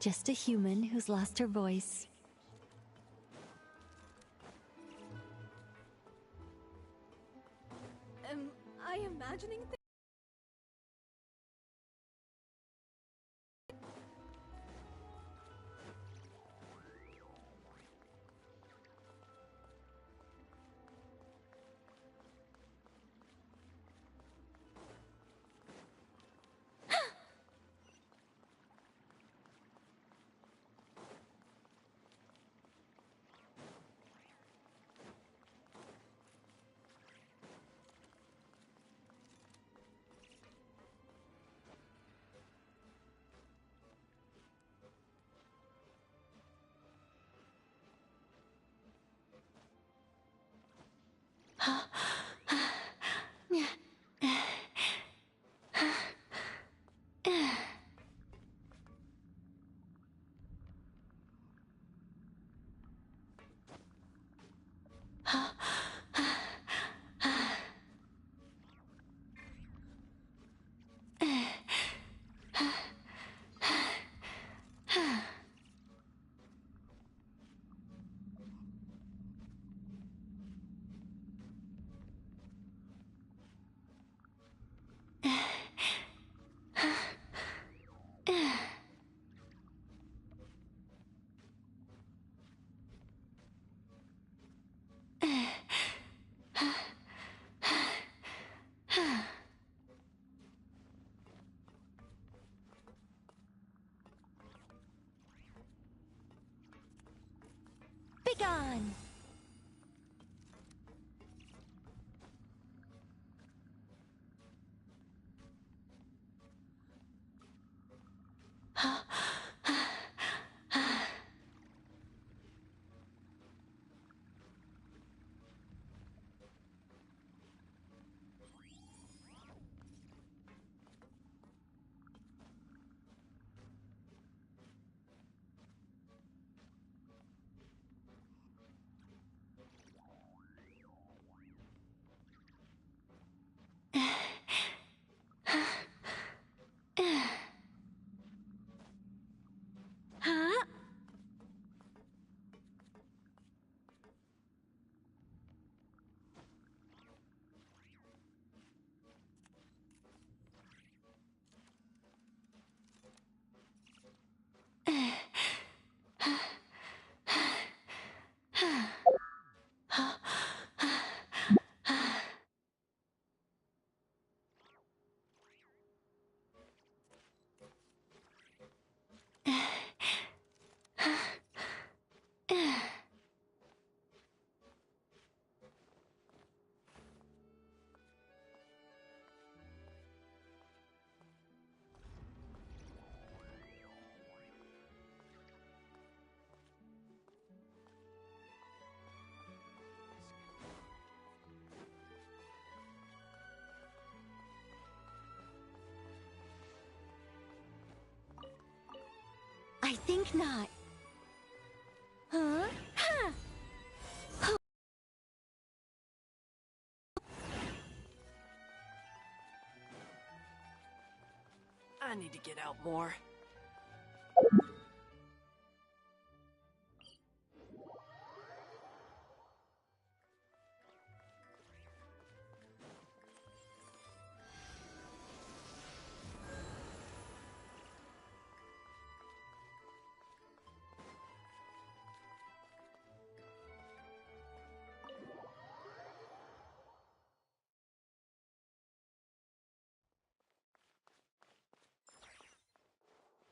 Just a human who's lost her voice. Am I imagining things? Begone! Huh? I think not. Huh? Ha! I need to get out more.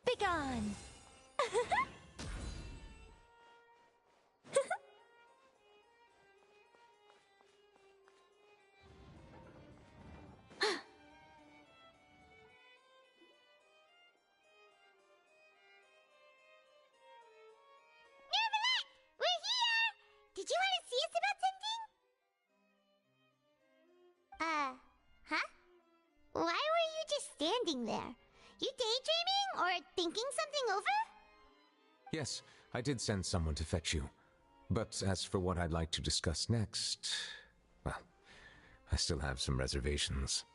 Begone! We're here! Did you want to see us about something? Huh? Why were you just standing there? You daydreaming or thinking something over? Yes, I did send someone to fetch you. But as for what I'd like to discuss next, well, I still have some reservations.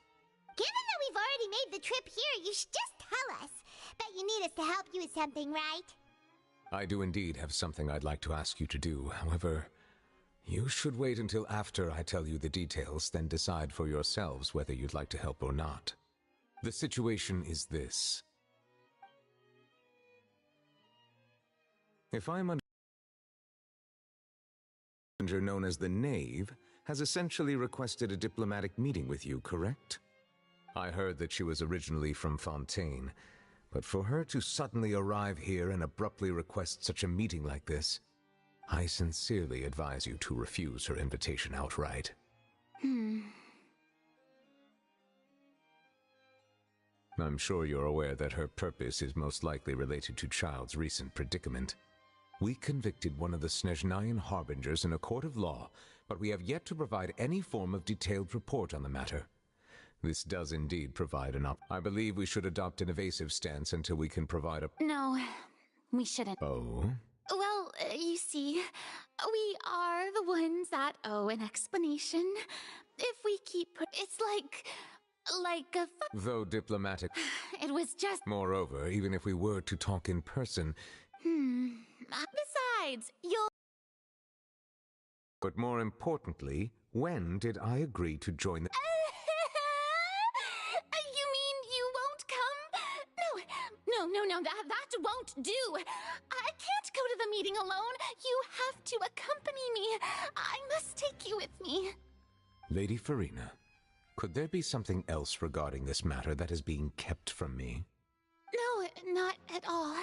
Given that we've already made the trip here, you should just tell us. Bet you need us to help you with something, right? I do indeed have something I'd like to ask you to do. However, you should wait until after I tell you the details, then decide for yourselves whether you'd like to help or not. The situation is this. If I'm messenger known as the Knave has essentially requested a diplomatic meeting with you, correct? I heard that she was originally from Fontaine, but for her to suddenly arrive here and abruptly request such a meeting like this, I sincerely advise you to refuse her invitation outright. I'm sure you're aware that her purpose is most likely related to Child's recent predicament. We convicted one of the Snezhnayan harbingers in a court of law, but we have yet to provide any form of detailed report on the matter. This does indeed provide I believe we should adopt an evasive stance until we can provide a... No, we shouldn't. Oh? Well, you see, we are the ones that owe an explanation. If we keep... It's like a... Though diplomatic... It was just... Moreover, even if we were to talk in person... Besides, you'll... But more importantly, when did I agree to join the... You mean you won't come? No, that won't do. I can't go to the meeting alone. You have to accompany me. I must take you with me. Lady Farina, could there be something else regarding this matter that is being kept from me? No, not at all.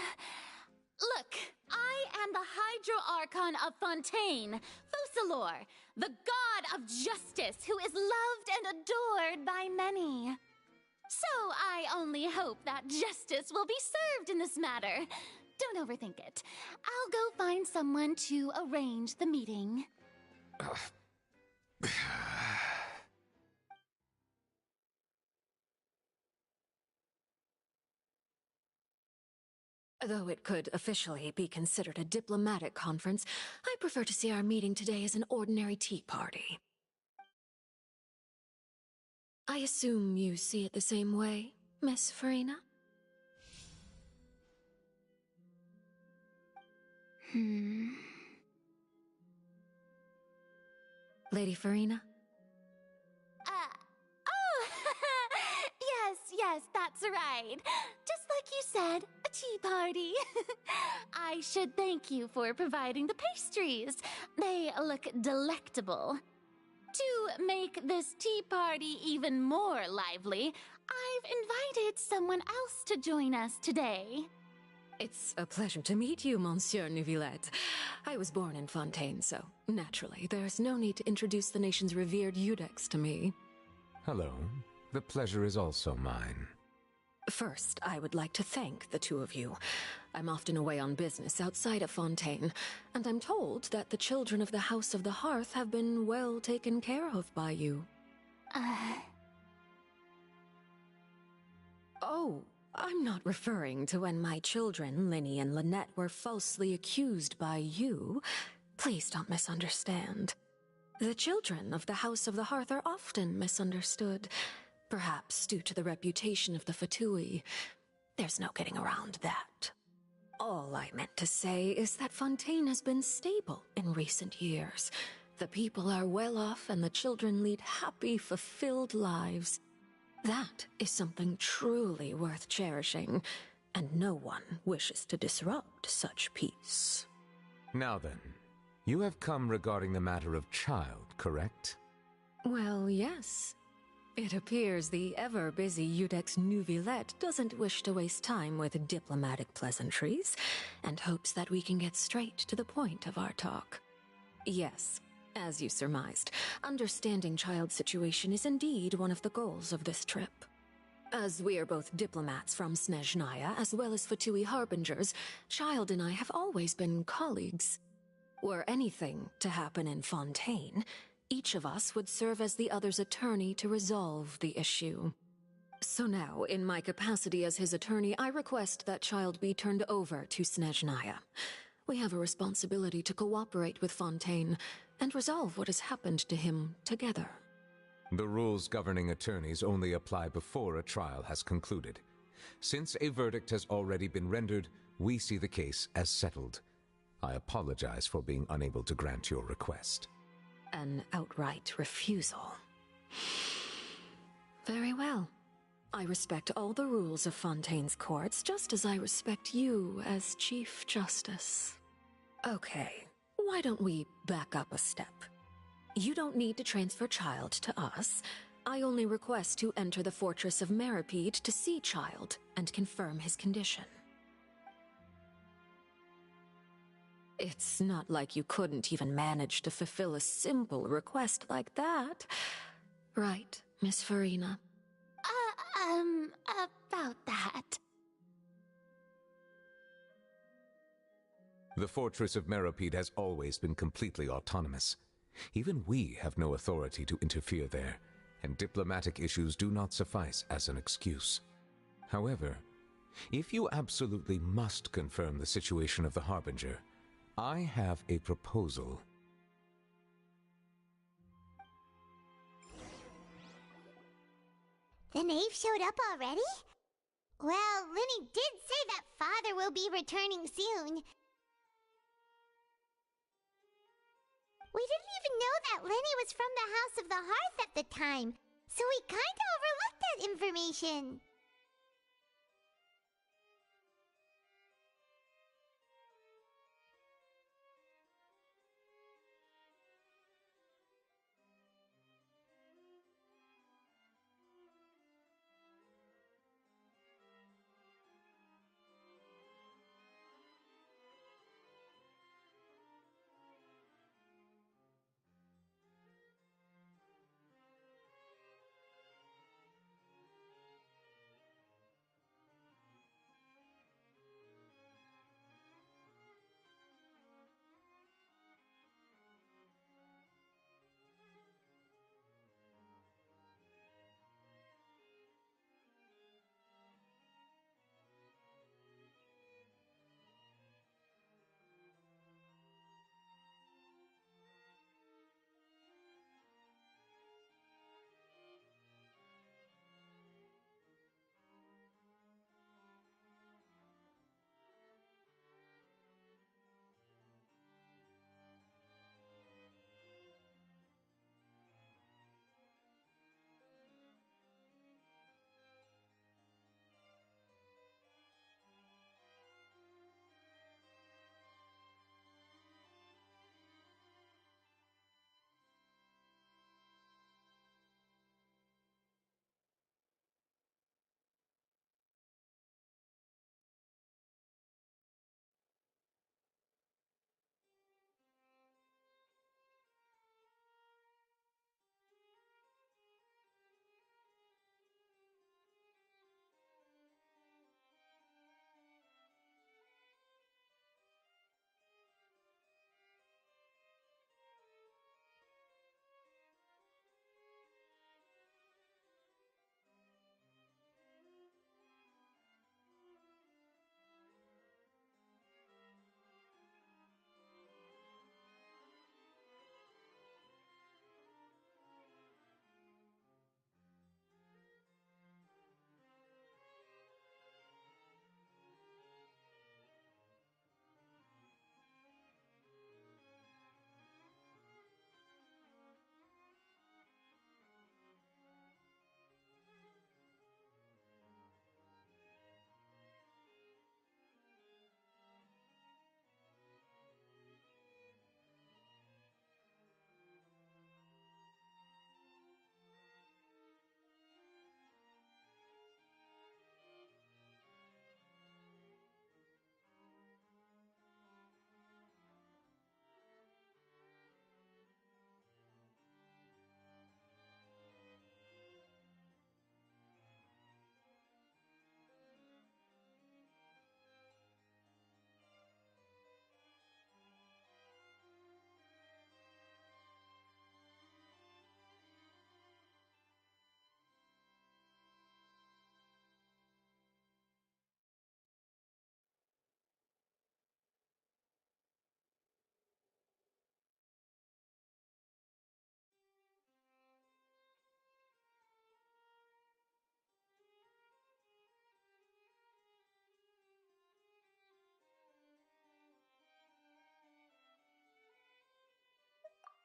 Look, I am the Hydro Archon of Fontaine, Focalor, the god of justice who is loved and adored by many. So I only hope that justice will be served in this matter. Don't overthink it. I'll go find someone to arrange the meeting. Though it could officially be considered a diplomatic conference, I prefer to see our meeting today as an ordinary tea party. I assume you see it the same way, Miss Farina? Lady Farina? Yes, that's right. Just like you said, a tea party. I should thank you for providing the pastries. They look delectable. To make this tea party even more lively, I've invited someone else to join us today. It's a pleasure to meet you, Monsieur Neuvillette. I was born in Fontaine, so naturally, there's no need to introduce the nation's revered Eudex to me. Hello. The pleasure is also mine. First, I would like to thank the two of you. I'm often away on business outside of Fontaine, and I'm told that the children of the House of the Hearth have been well taken care of by you. Oh, I'm not referring to when my children, Linny and Lynette, were falsely accused by you. Please don't misunderstand. The children of the House of the Hearth are often misunderstood, perhaps due to the reputation of the Fatui. There's no getting around that. All I meant to say is that Fontaine has been stable in recent years. The people are well off and the children lead happy, fulfilled lives. That is something truly worth cherishing, and no one wishes to disrupt such peace. Now then, you have come regarding the matter of Child, correct? Well, yes. It appears the ever-busy Eudex Neuvillette doesn't wish to waste time with diplomatic pleasantries, and hopes that we can get straight to the point of our talk. Yes, as you surmised, understanding Child's situation is indeed one of the goals of this trip. As we are both diplomats from Snezhnaya, as well as Fatui harbingers, Child and I have always been colleagues. Were anything to happen in Fontaine, each of us would serve as the other's attorney to resolve the issue. So now, in my capacity as his attorney, I request that Child be turned over to Snezhnaya. We have a responsibility to cooperate with Fontaine and resolve what has happened to him together. The rules governing attorneys only apply before a trial has concluded. Since a verdict has already been rendered, we see the case as settled. I apologize for being unable to grant your request. An outright refusal. Very well. I respect all the rules of Fontaine's courts, just as I respect you as Chief Justice. Okay, why don't we back up a step? You don't need to transfer Child to us. I only request to enter the Fortress of Meripede to see Child and confirm his condition. It's not like you couldn't even manage to fulfill a simple request like that. Right, Miss Farina? About that. The Fortress of Meripede has always been completely autonomous. Even we have no authority to interfere there, and diplomatic issues do not suffice as an excuse. However, if you absolutely must confirm the situation of the Harbinger, I have a proposal. The knave showed up already? Well, Linny did say that Father will be returning soon. We didn't even know that Lenny was from the House of the Hearth at the time, so we kinda overlooked that information.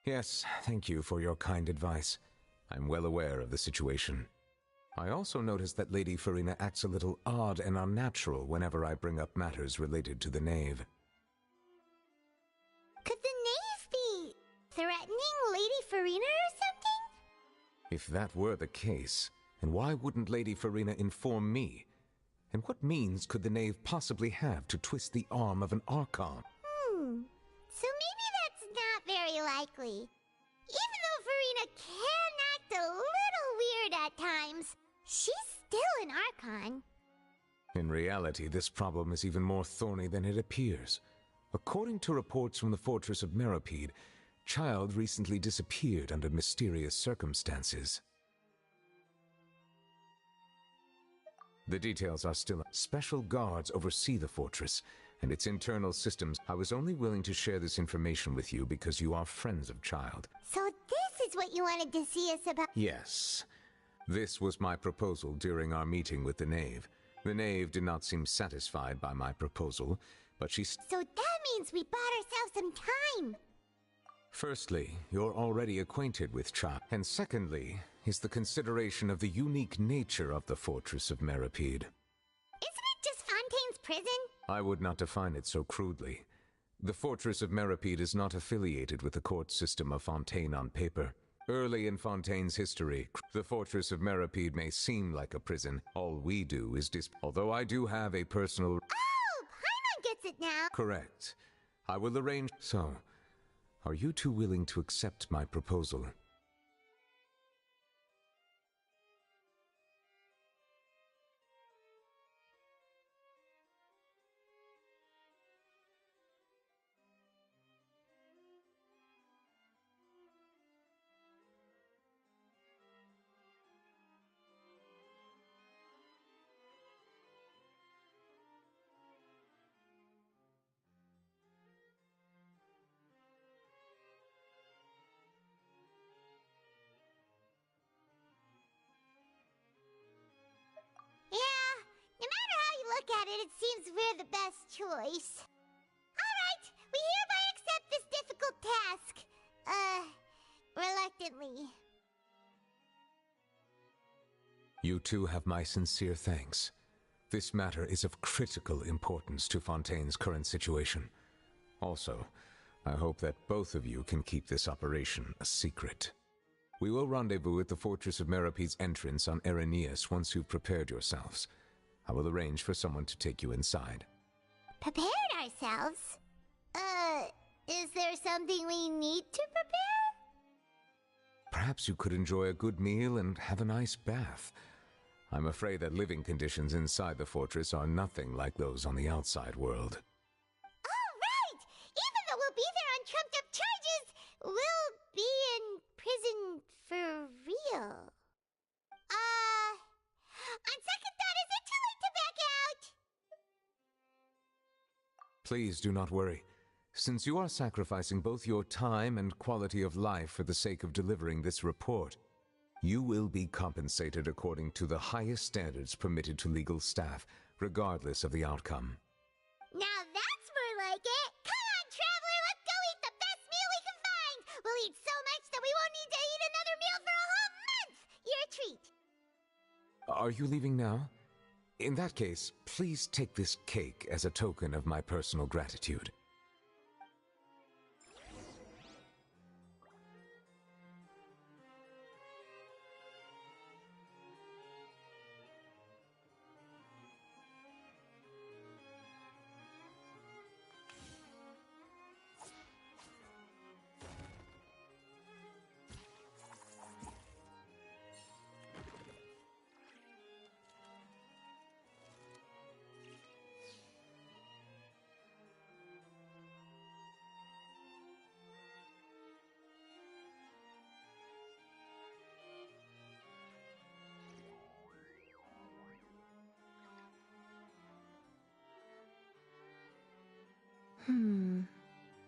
Yes, thank you for your kind advice. I'm well aware of the situation. I also noticed that Lady Farina acts a little odd and unnatural whenever I bring up matters related to the Knave. Could the Knave be threatening Lady Farina or something? If that were the case, then why wouldn't Lady Farina inform me? And what means could the Knave possibly have to twist the arm of an archon? So maybe that's not very likely. Even though Farina can act a little weird at times, she's still an archon. In reality, this problem is even more thorny than it appears. According to reports from the fortress of Meropide, Child recently disappeared under mysterious circumstances. The details are still... Special guards oversee the fortress and its internal systems. I was only willing to share this information with you because you are friends of Child. So this is what you wanted to see us about? Yes. This was my proposal during our meeting with the Knave. The Knave did not seem satisfied by my proposal, but she... So that means we bought ourselves some time! Firstly, you're already acquainted with Child, and secondly, is the consideration of the unique nature of the fortress of Meropide. Isn't it just Fontaine's prison? I would not define it so crudely. The fortress of Meropide is not affiliated with the court system of Fontaine on paper. Early in Fontaine's history, the fortress of Meropide may seem like a prison. All we do is although I do have a personal... Oh, Paimon gets it now! Correct. I will arrange... So, are you two willing to accept my proposal? Yeah, no matter how you look at it, it seems we're the best choice. Alright, we hereby accept this difficult task. Reluctantly. You two have my sincere thanks. This matter is of critical importance to Fontaine's current situation. Also, I hope that both of you can keep this operation a secret. We will rendezvous at the Fortress of Meropide's entrance on Irenaeus once you've prepared yourselves. I will arrange for someone to take you inside. Prepared ourselves? Is there something we need to prepare? Perhaps you could enjoy a good meal and have a nice bath. I'm afraid that living conditions inside the fortress are nothing like those on the outside world. Oh, right! Even though we'll be there on trumped-up charges, we'll be in prison for real. On second thought, is it too late to back out? Please do not worry. Since you are sacrificing both your time and quality of life for the sake of delivering this report, you will be compensated according to the highest standards permitted to legal staff, regardless of the outcome. Now that's more like it! Come on, traveler, let's go eat the best meal we can find! We'll eat so much that we won't need to eat another meal for a whole month! Your treat! Are you leaving now? In that case, please take this cake as a token of my personal gratitude.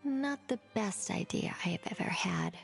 Not the best idea I have ever had.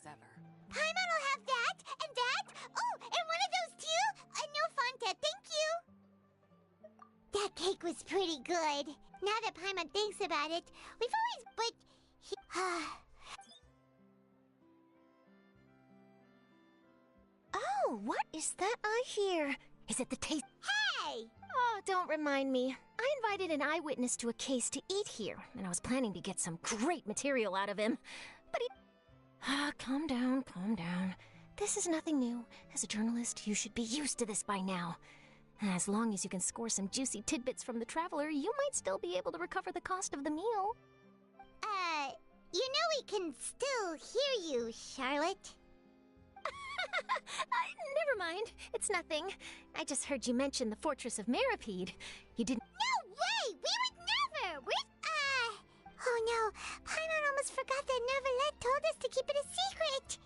ever. Paimon will have that, and that. Oh, and one of those too. No Fanta, thank you. That cake was pretty good. Now that Paimon thinks about it, we've always, but he, Oh, what is that I hear? Is it the taste? Hey! Oh, don't remind me. I invited an eyewitness to a case to eat here, and I was planning to get some great material out of him. But he... calm down, calm down. This is nothing new. As a journalist, you should be used to this by now. As long as you can score some juicy tidbits from the Traveler, you might still be able to recover the cost of the meal. You know we can still hear you, Charlotte. Never mind. It's nothing. I just heard you mention the Fortress of Meripede. You didn't... No way! We would never! Oh no, Paimon almost forgot that Neverlet told us to keep it a secret!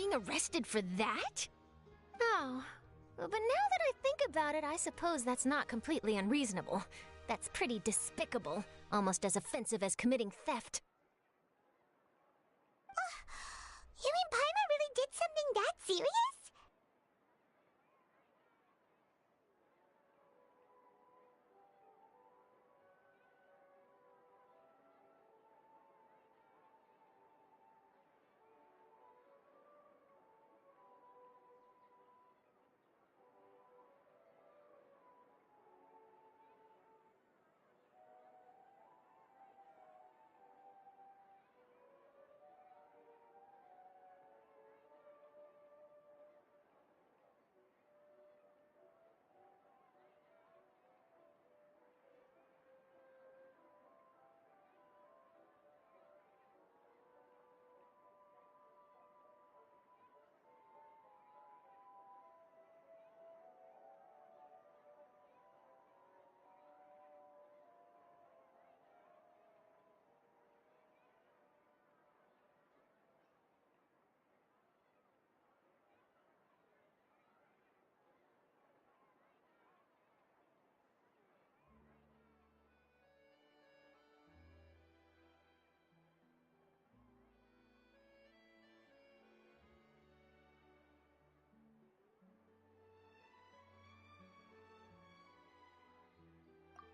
being arrested for that? Oh, but now that I think about it, I suppose that's not completely unreasonable. That's pretty despicable, almost as offensive as committing theft. You mean Paimon really did something that serious?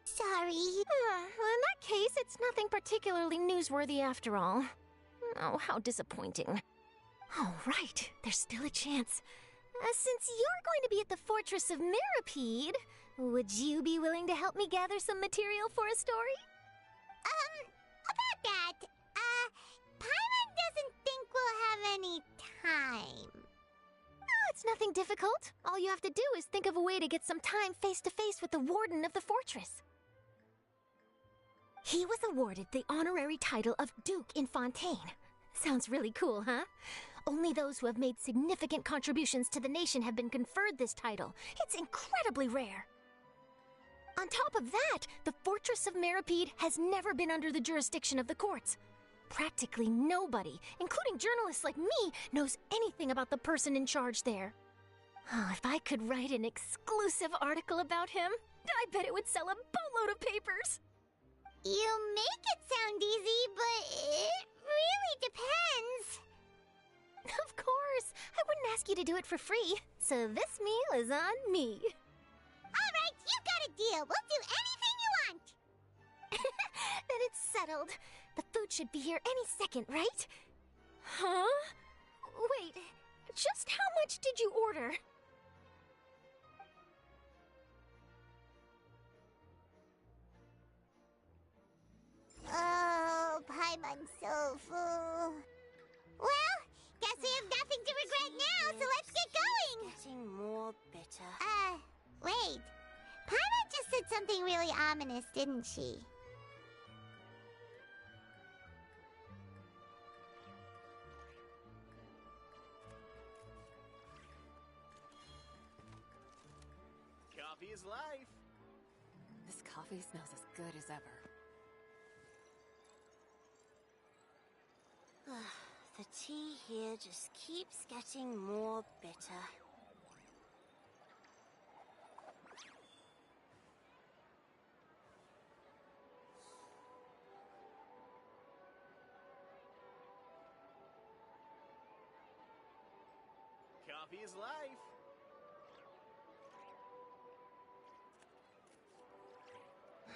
Sorry. Well, in that case, it's nothing particularly newsworthy after all. Oh, how disappointing. Oh, right. There's still a chance. Since you're going to be at the Fortress of Mirapede, would you be willing to help me gather some material for a story? About that, Paimon doesn't think we'll have any time. Oh, it's nothing difficult. All you have to do is think of a way to get some time face-to-face with the Warden of the Fortress. He was awarded the honorary title of Duke in Fontaine. Sounds really cool, huh? Only those who have made significant contributions to the nation have been conferred this title. It's incredibly rare. On top of that, the Fortress of Mirapede has never been under the jurisdiction of the courts. Practically nobody, including journalists like me, knows anything about the person in charge there. Oh, if I could write an exclusive article about him, I bet it would sell a boatload of papers. You make it sound easy, but it really depends. Of course, I wouldn't ask you to do it for free, so this meal is on me. All right, you got a deal. We'll do anything you want. Then it's settled. The food should be here any second, right? Huh? Wait, just how much did you order? Oh, Paimon's so full. Well, guess we have nothing to regret now, so let's get going. Getting more bitter. Wait. Paimon just said something really ominous, didn't she? Coffee is life. This coffee smells as good as ever. The tea here just keeps getting more bitter. Coffee is life.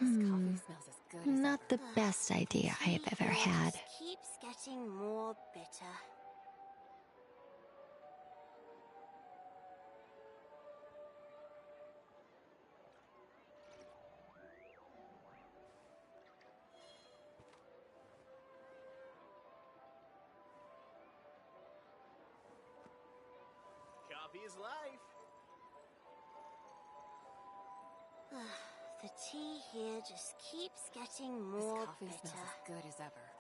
This coffee smells as good as Not ever. the best idea I have ever Tea here had. just keeps getting more bitter. Coffee is life. The tea here just keeps getting This more coffee bitter. smells as good as ever.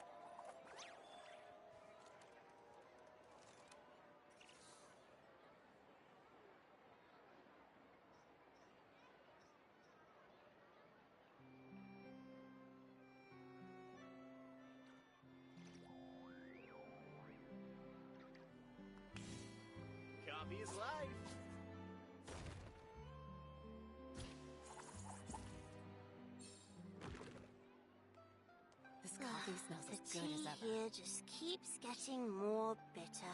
coffee smells The as good tea as ever. here just keeps getting more bitter.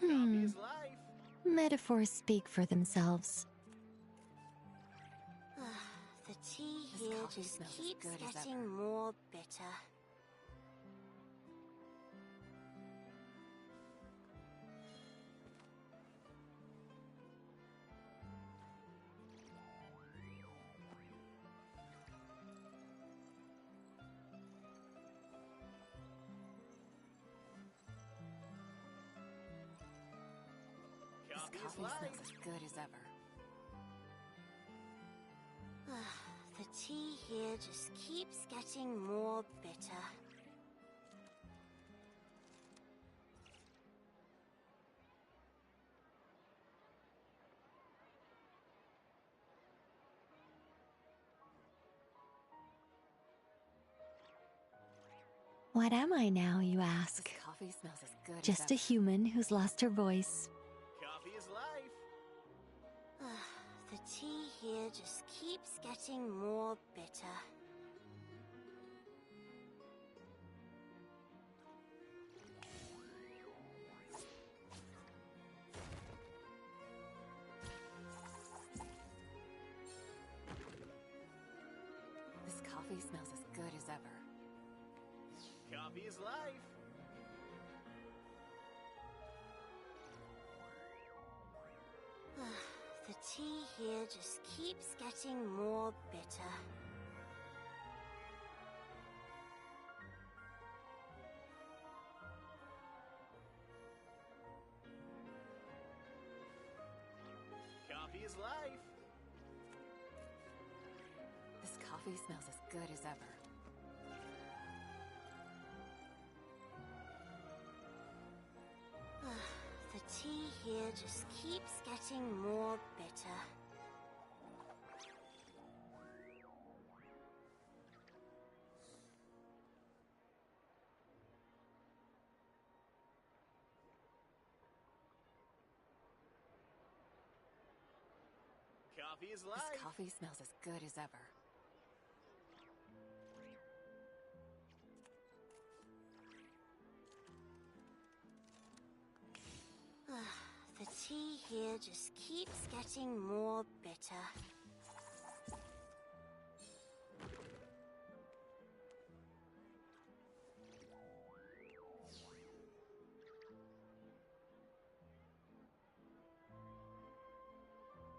Coffee is life. Metaphors speak for themselves. The tea This here coffee just smells as keeps good as getting ever. more bitter. This Coffee is coffee life. smells as good as ever. The tea here just keeps getting more bitter. What am I now, you This ask? coffee smells as good Just as a ever. human who's lost her voice. Coffee is life. The tea here just keeps getting more bitter. This coffee smells as good as ever. Coffee is life. The tea here just keeps getting more bitter. Coffee is life. This coffee smells as good as ever. The tea here just keeps getting more bitter. Coffee is This life. coffee smells as good as ever. The tea here just keeps getting more bitter.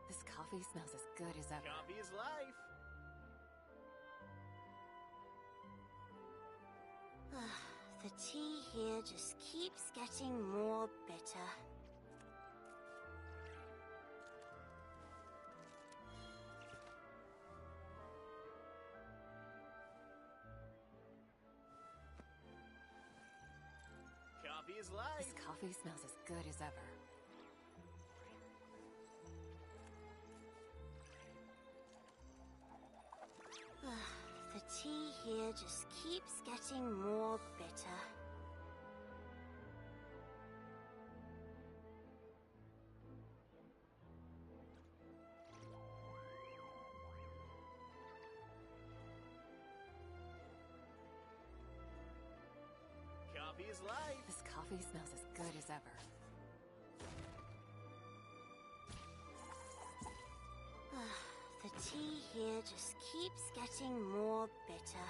This coffee smells as good as ever. Coffee is life. The tea here just keeps getting more bitter. Coffee is This life. coffee smells as good as ever. The tea here just keeps getting more bitter. Coffee is life. This coffee smells as good as ever. The tea here just keeps getting more bitter.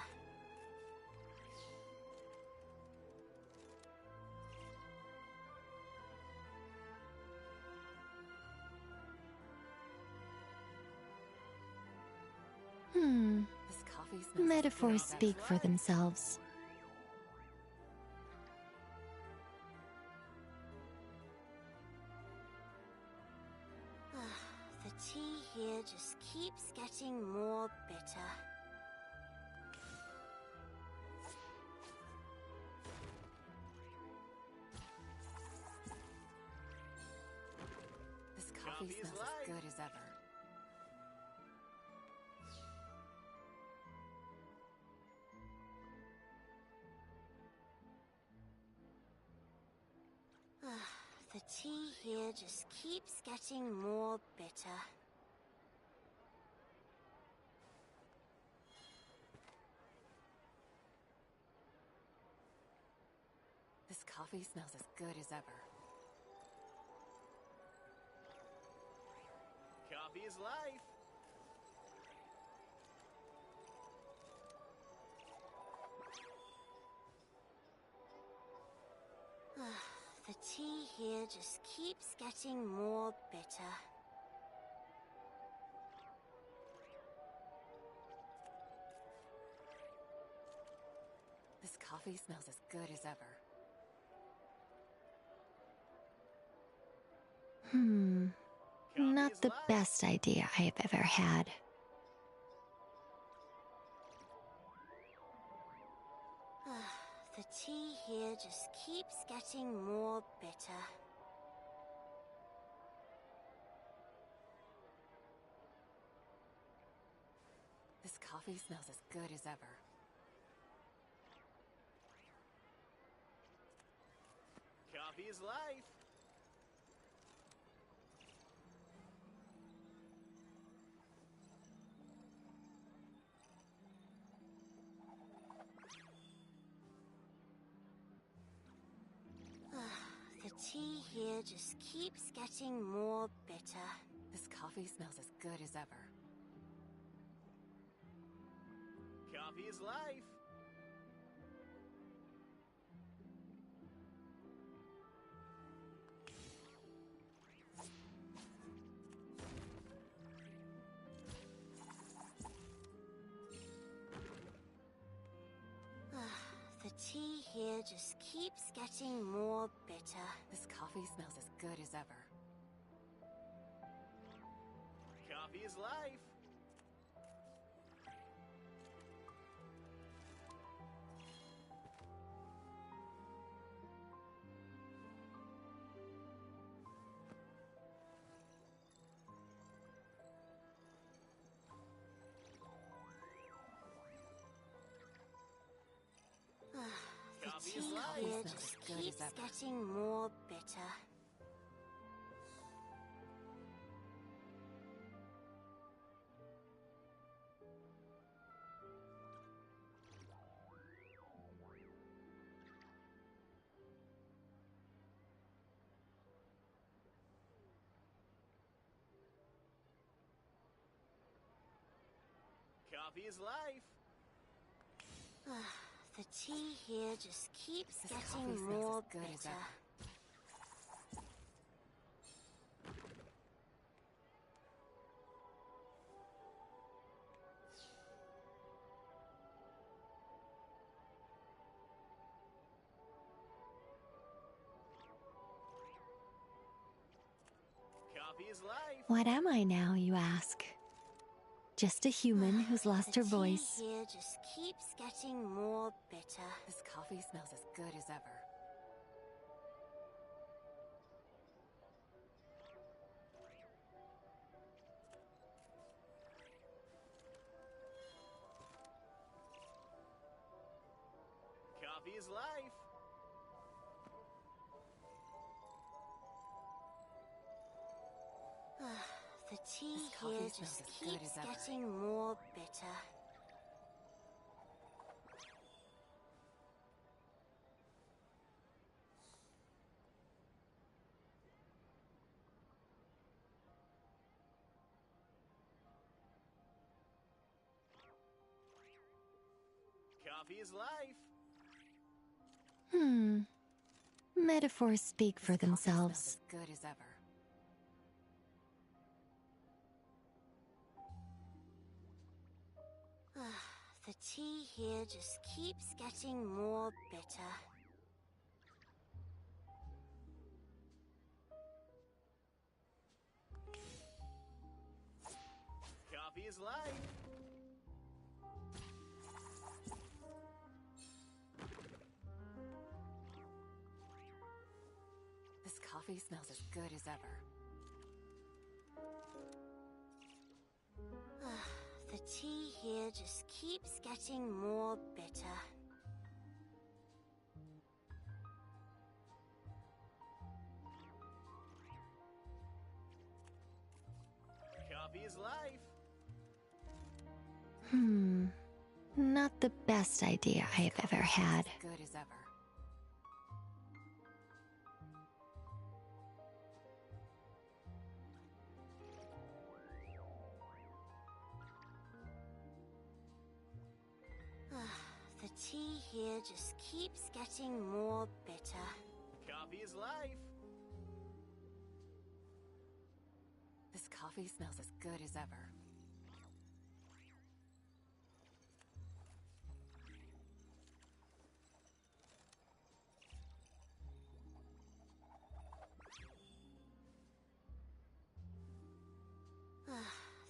This coffee smells as good Metaphors as ever. speak for themselves. The tea here just keeps getting more bitter. This coffee Coffee is smells life. as good as ever. tea here just keeps getting more bitter. This coffee smells as good as ever. Coffee is life. The tea here just keeps getting more bitter. This coffee smells as good as ever. Not is the life. best idea I have ever had. The tea here just keeps getting more bitter. This coffee smells as good as ever. Coffee is life. The tea here just keeps getting more bitter. This coffee smells as good as ever. Coffee is life. The tea here just keeps getting more bitter. This coffee smells as good as ever. Coffee is life. The Coffee tea is life. here Smells just as good as keeps ever. getting more bitter. Coffee is life. The tea here just keeps This coffee getting smells more as good as bitter. ever. Coffee is life. What am I now, you ask? Just a human who's lost The her tea voice. here just keeps getting more bitter. This coffee smells as good as ever. Coffee is life. The tea This coffee here smells just as good keeps as ever. getting more bitter. Coffee is life. Metaphors speak for This coffee smells themselves. as good as ever. The tea here just keeps getting more bitter. Coffee is life. This coffee smells as good as ever. The tea here just keeps getting more bitter. Not the best idea I have ever had. As good as ever. The tea here just keeps getting more bitter. Coffee is life. This coffee smells as good as ever.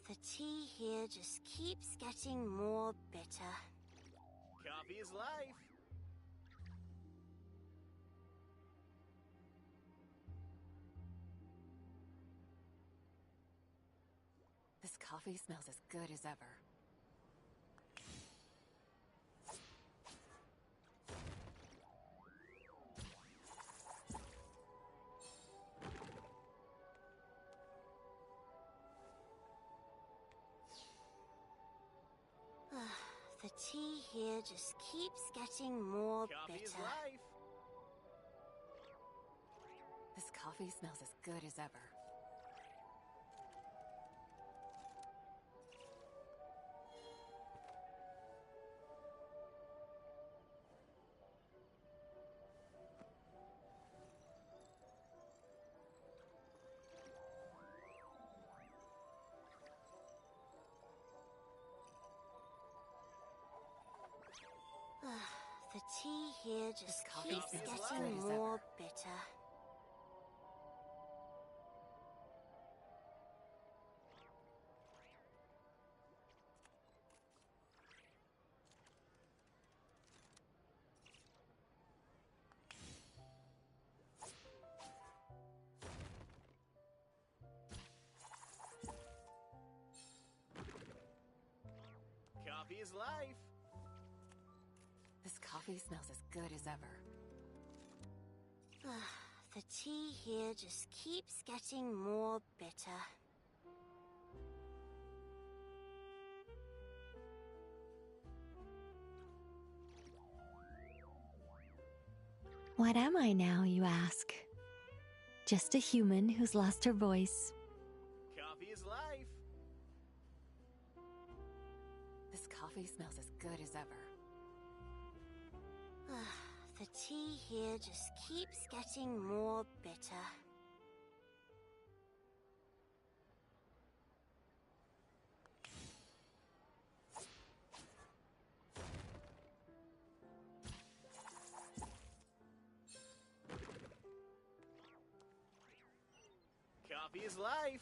The tea here just keeps getting more bitter. Coffee is life. This coffee smells as good as ever. The tea here just keeps getting more Coffee is bitter. life. This coffee smells as good as ever. The tea here just coffee keeps smells as getting good as more ever. bitter. Coffee is life. This coffee smells as good as ever. The tea here just keeps getting more bitter. What am I now, you ask? Just a human who's lost her voice. Coffee is life. This coffee smells as good as ever. The tea here just keeps getting more bitter. Coffee is life.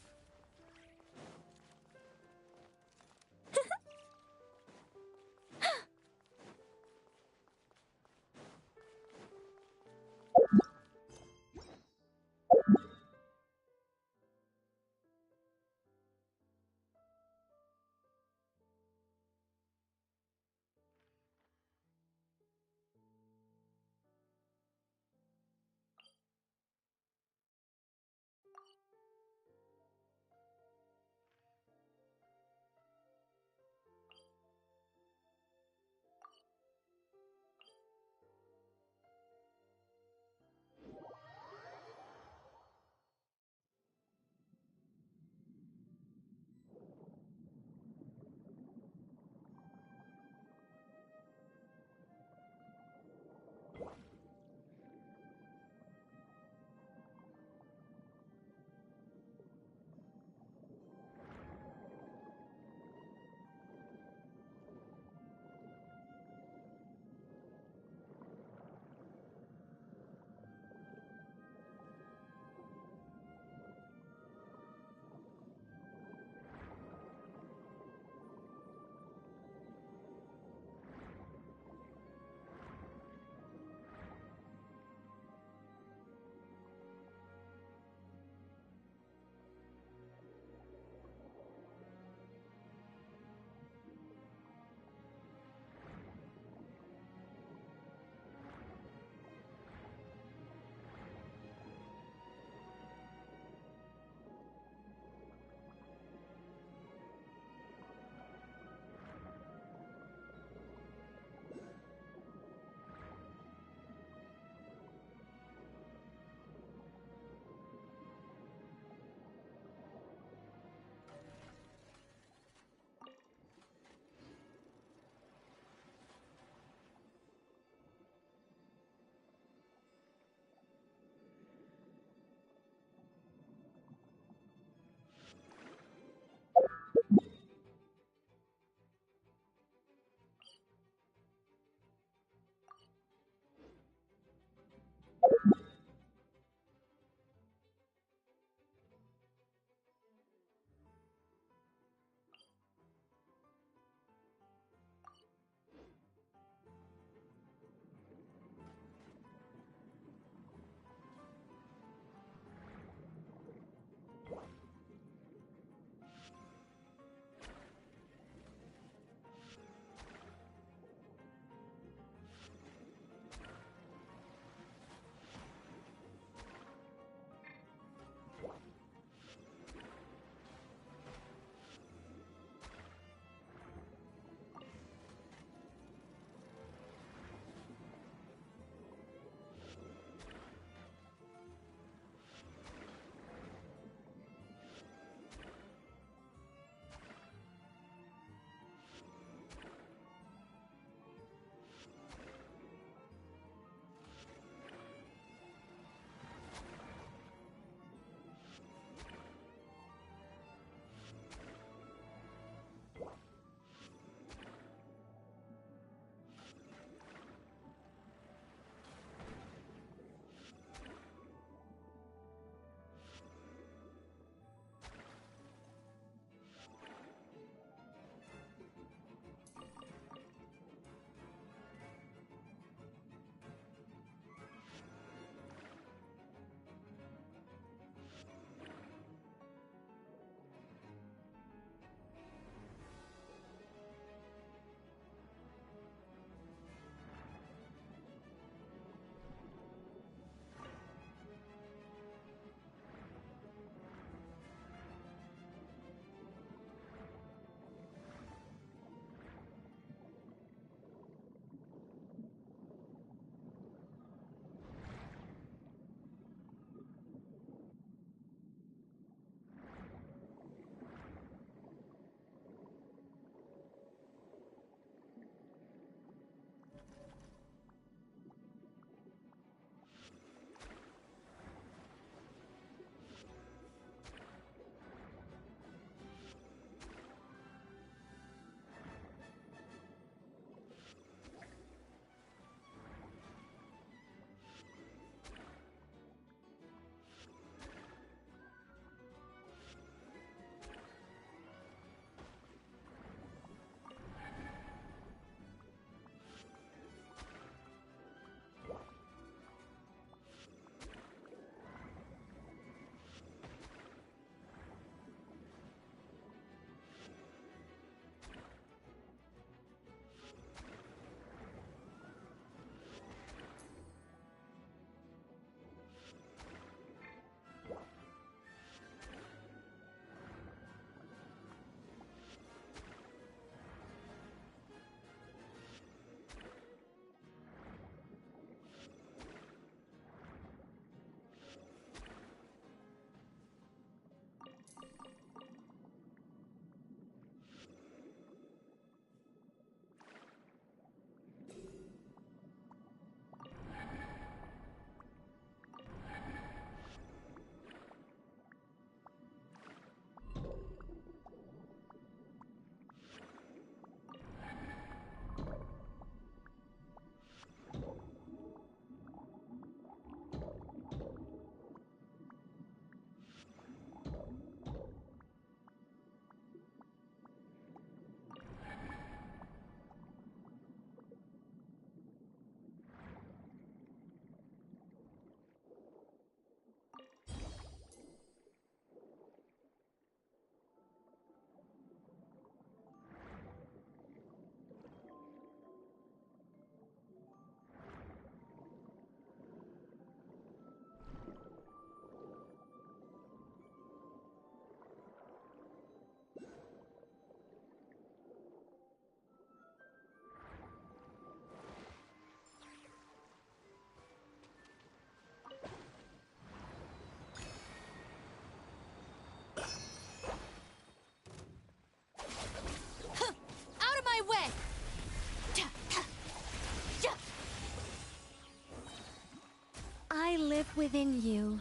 within you.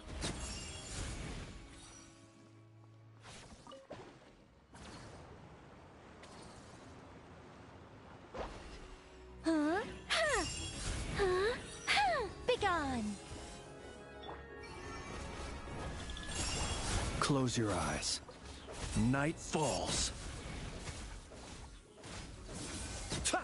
Huh? Ha! Huh? Ha! Begone! Close your eyes. Night falls. Ta!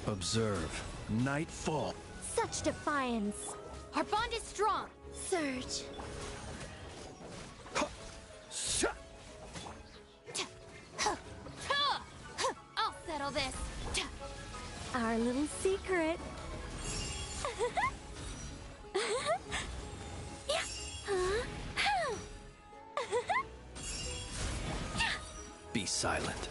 Observe. Nightfall. Such defiance. Our bond is strong. Surge. I'll settle this. Our little secret. Be silent.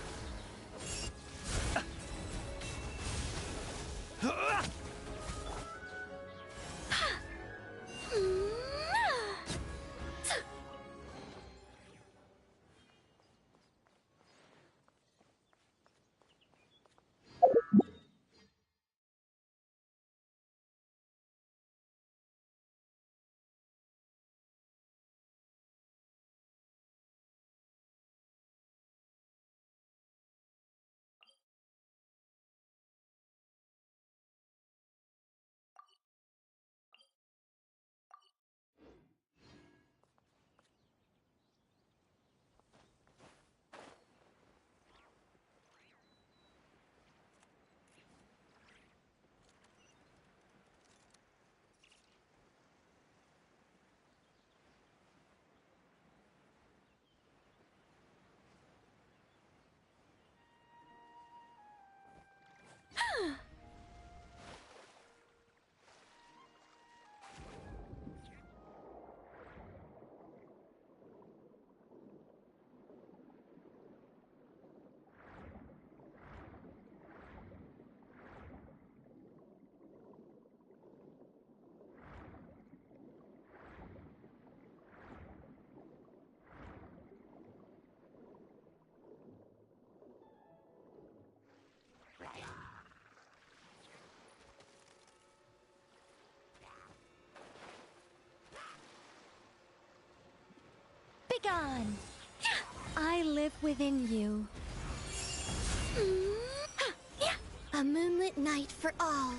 Begone! I live within you. A moonlit night for all.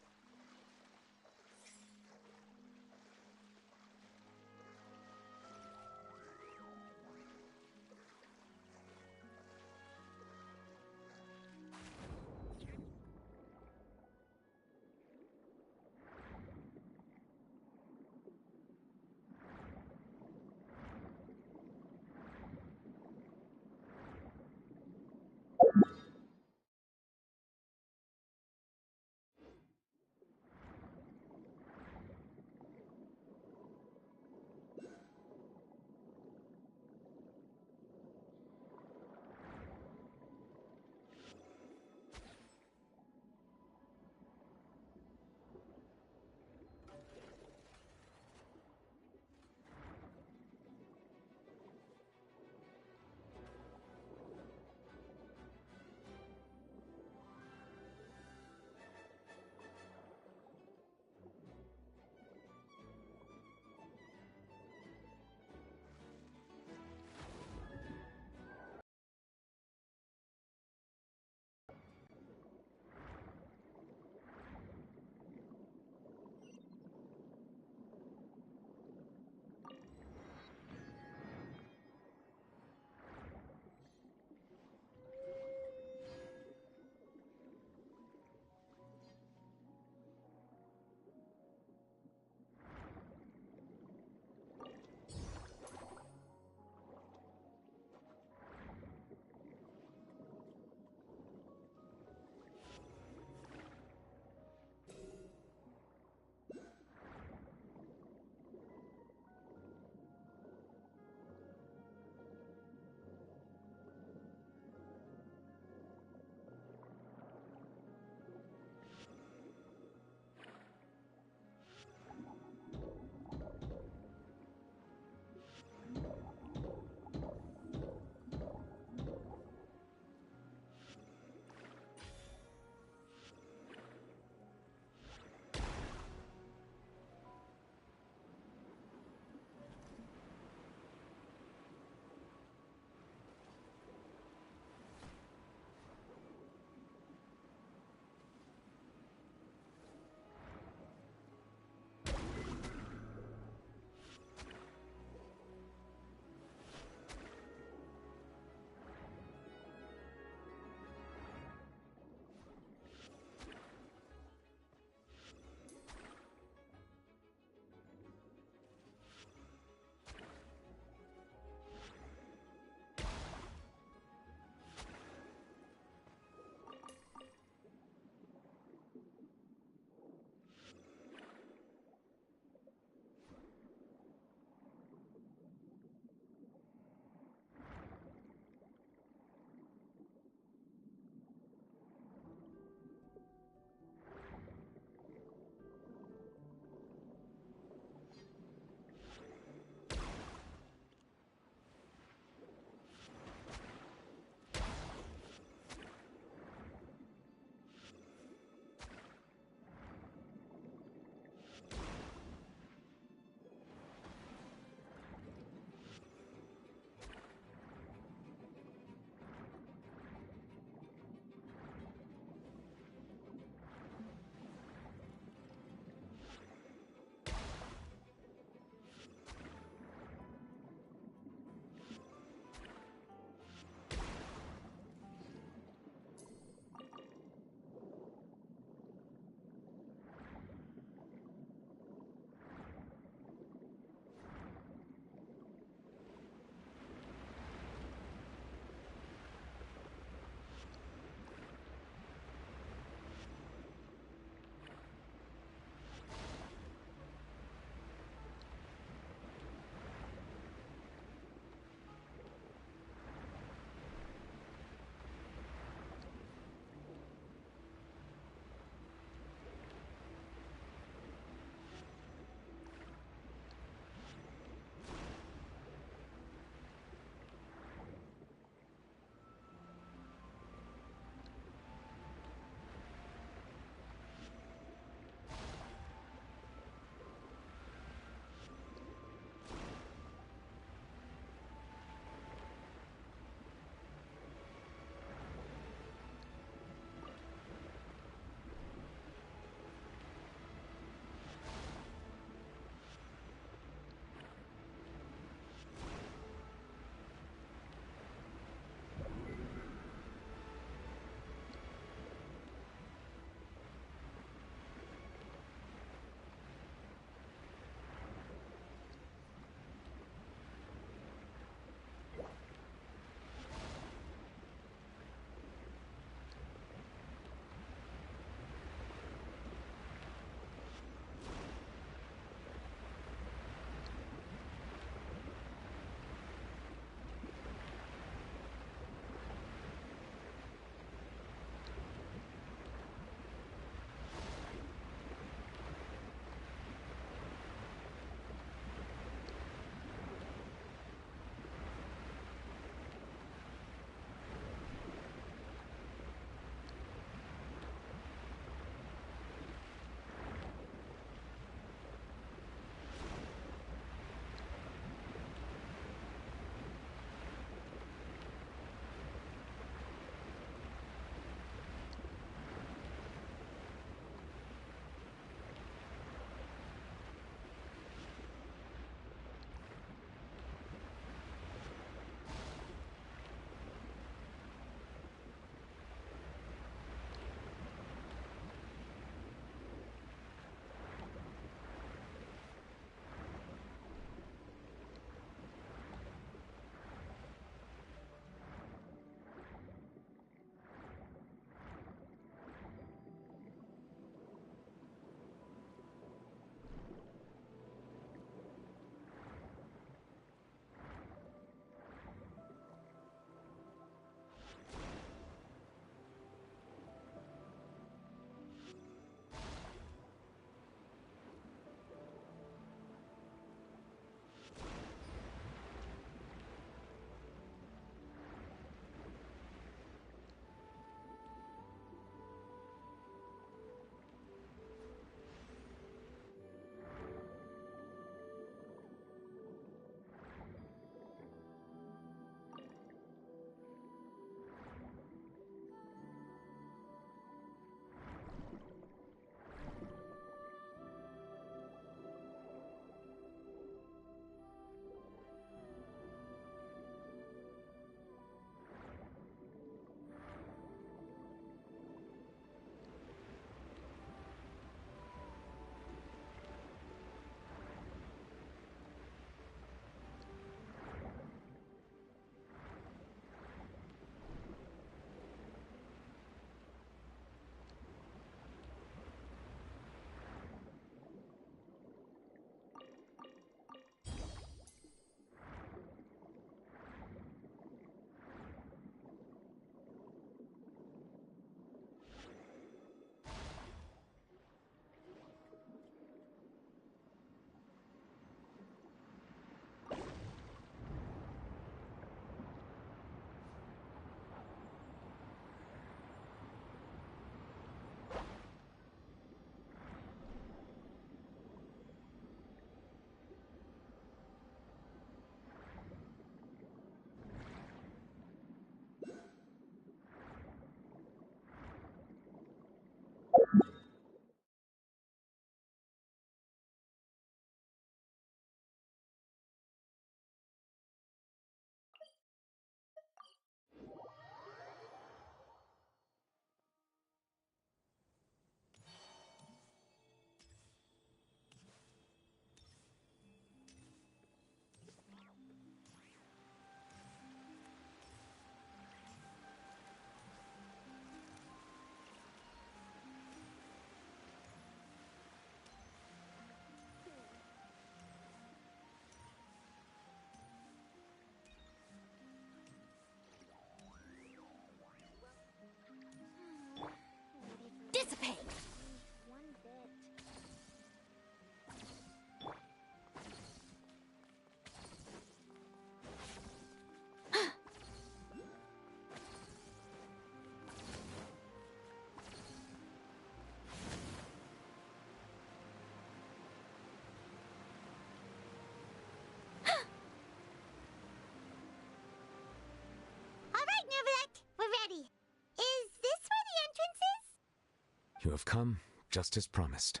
have come just as promised.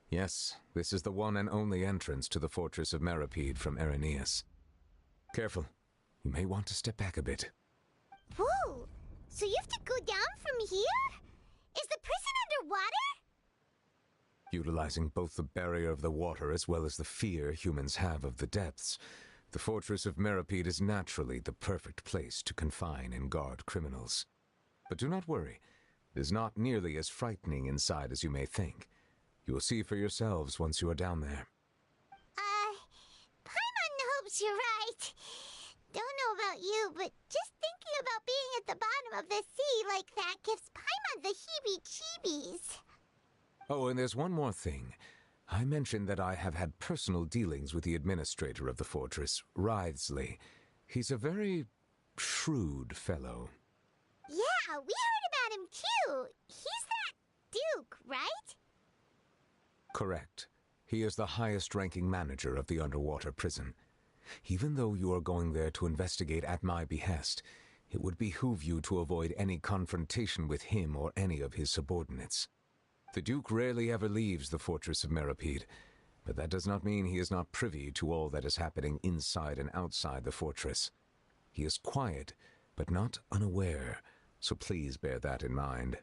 Yes, this is the one and only entrance to the fortress of Meripede from Irenaeus. Careful. You may want to step back a bit. Whoa! So you have to go down from here? Is the prison underwater? Utilizing both the barrier of the water as well as the fear humans have of the depths, the fortress of Meripede is naturally the perfect place to confine and guard criminals. But do not worry. It is not nearly as frightening inside as you may think. You will see for yourselves once you are down there. Paimon hopes you're right. Don't know about you, but just thinking about being at the bottom of the sea like that gives Paimon the heebie-jeebies. Oh, and there's one more thing. I mentioned that I have had personal dealings with the administrator of the fortress, Wriothesley. He's a very shrewd fellow. Yeah, we heard about him too. He's that Duke, right? Correct. He is the highest-ranking manager of the underwater prison. Even though you are going there to investigate at my behest, it would behoove you to avoid any confrontation with him or any of his subordinates. The Duke rarely ever leaves the fortress of Meripede, but that does not mean he is not privy to all that is happening inside and outside the fortress. He is quiet, but not unaware, so please bear that in mind.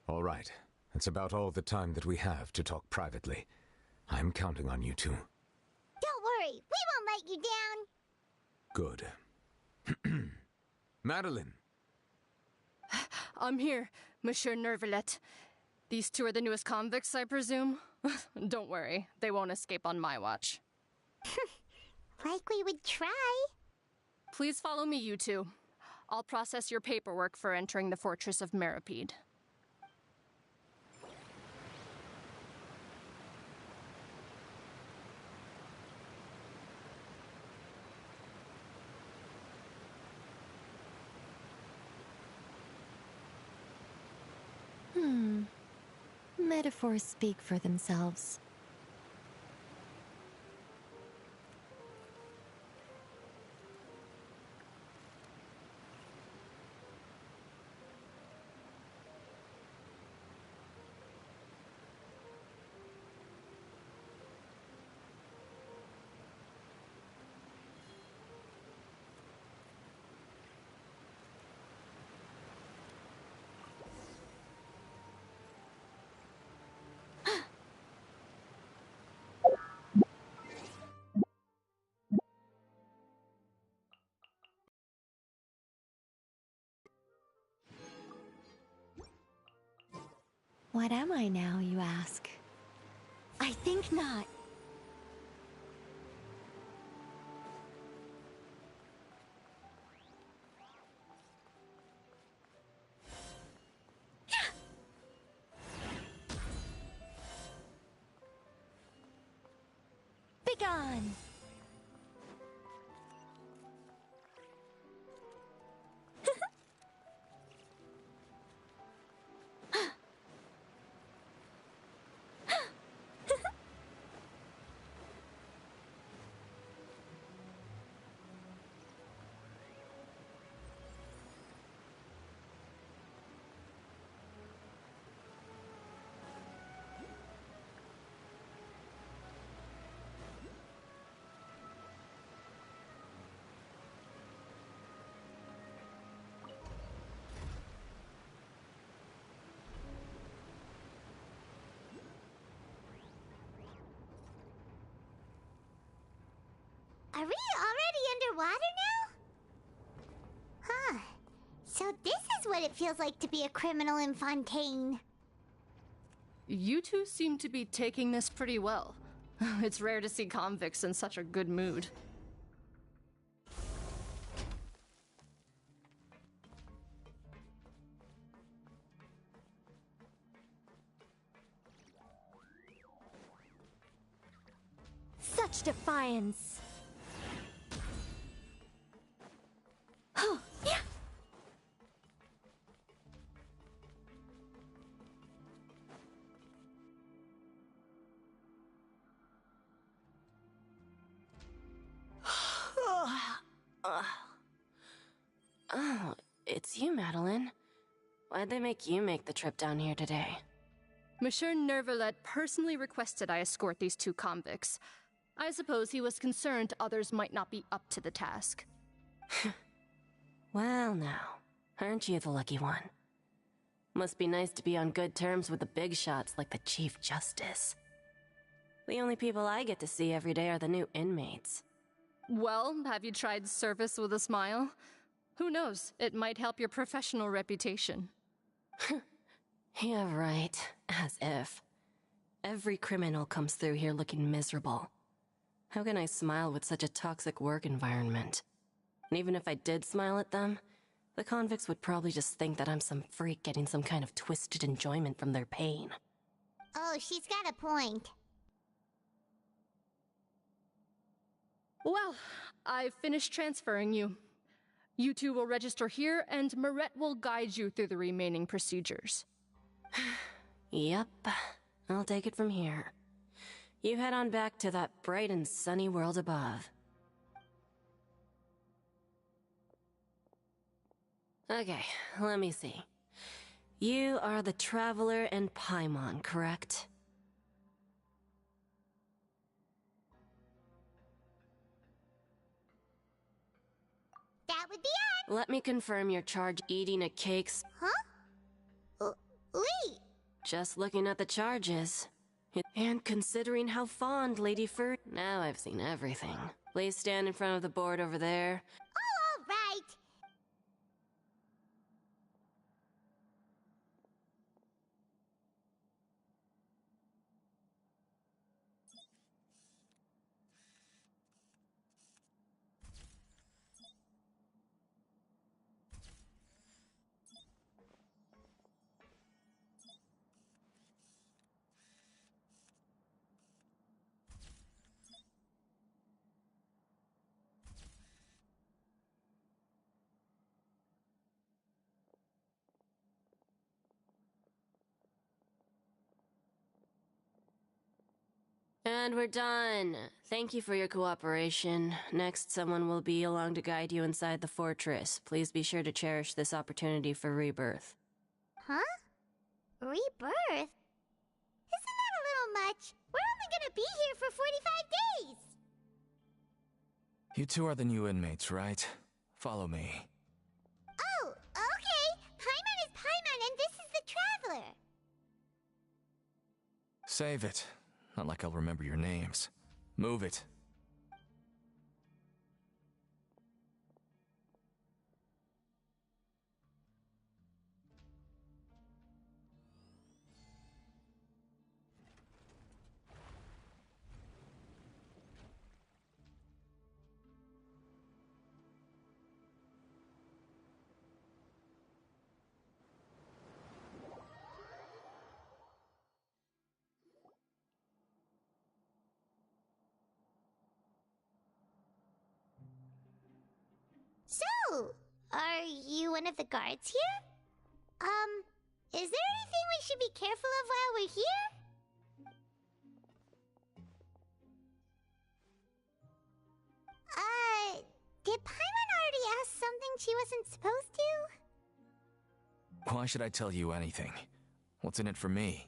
All right. That's about all the time that we have to talk privately. I'm counting on you two. Don't worry, we won't let you down. Good. Madeline! I'm here, Monsieur Nervalet. These two are the newest convicts, I presume? Don't worry, they won't escape on my watch. Like we would try. Please follow me, you two. I'll process your paperwork for entering the Fortress of Meripede. Metaphors speak for themselves. What am I now, you ask? I think not. Begone! Are we already underwater now? Huh. So this is what it feels like to be a criminal in Fontaine. You two seem to be taking this pretty well. It's rare to see convicts in such a good mood. Such defiance. Oh, yeah. Oh, it's you, Madeline. Why'd they make you make the trip down here today? Monsieur Nervalet personally requested I escort these two convicts. I suppose he was concerned others might not be up to the task. Well now, aren't you the lucky one? Must be nice to be on good terms with the big shots like the Chief Justice. The only people I get to see every day are the new inmates. Well, have you tried service with a smile? Who knows, it might help your professional reputation. Yeah, right. As if. Every criminal comes through here looking miserable. How can I smile with such a toxic work environment? And even if I did smile at them, the convicts would probably just think that I'm some freak getting some kind of twisted enjoyment from their pain. Oh, she's got a point. Well, I've finished transferring you. You two will register here, and Marette will guide you through the remaining procedures. Yep, I'll take it from here. You head on back to that bright and sunny world above. Okay, let me see. You are the Traveler and Paimon, correct? That would be it. Let me confirm your charge eating a cake's... Huh? Wait, Just looking at the charges. And considering how fond Lady Fur... Now I've seen everything. Please stand in front of the board over there. Oh, all right. And we're done. Thank you for your cooperation. Next, someone will be along to guide you inside the fortress. Please be sure to cherish this opportunity for rebirth. Huh? Rebirth? Isn't that a little much? We're only gonna be here for 45 days! You two are the new inmates, right? Follow me. Oh, okay. Paimon is Paimon and this is the Traveler. Save it. Not like I'll remember your names. Move it. So, are you one of the guards here? Is there anything we should be careful of while we're here? Did Paimon already ask something she wasn't supposed to? Why should I tell you anything? What's in it for me?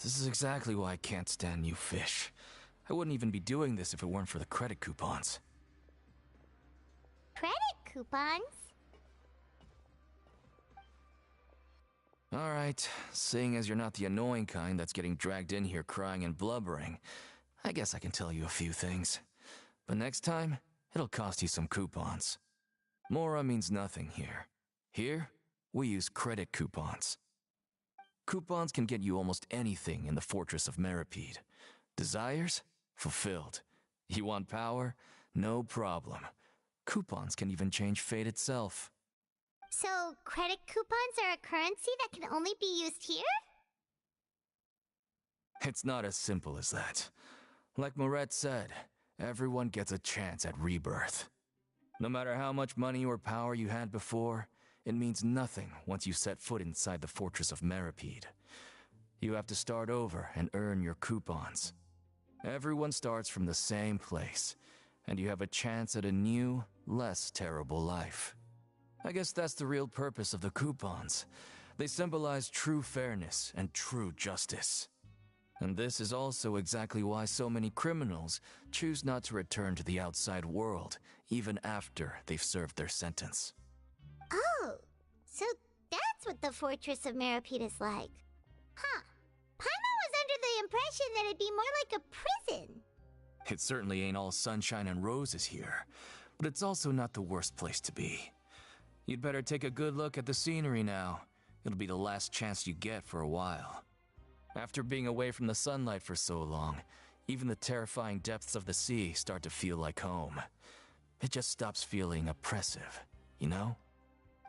This is exactly why I can't stand new fish. I wouldn't even be doing this if it weren't for the credit coupons. Credit coupons? Alright, seeing as you're not the annoying kind that's getting dragged in here crying and blubbering, I guess I can tell you a few things. But next time, it'll cost you some coupons. Mora means nothing here. Here, we use credit coupons. Coupons can get you almost anything in the Fortress of Meripede. Desires? Fulfilled. You want power? No problem. Coupons can even change fate itself. So, credit coupons are a currency that can only be used here? It's not as simple as that. Like Moret said, everyone gets a chance at rebirth. No matter how much money or power you had before, it means nothing once you set foot inside the Fortress of Meripede. You have to start over and earn your coupons. Everyone starts from the same place, and you have a chance at a new, less terrible life. I guess that's the real purpose of the coupons. They symbolize true fairness and true justice. And this is also exactly why so many criminals choose not to return to the outside world, even after they've served their sentence. Oh, so that's what the Fortress of Meripede is like. Huh. Paimon was under the impression that it'd be more like a prison. It certainly ain't all sunshine and roses here, but it's also not the worst place to be. You'd better take a good look at the scenery now. It'll be the last chance you get for a while. After being away from the sunlight for so long, even the terrifying depths of the sea start to feel like home. It just stops feeling oppressive, you know?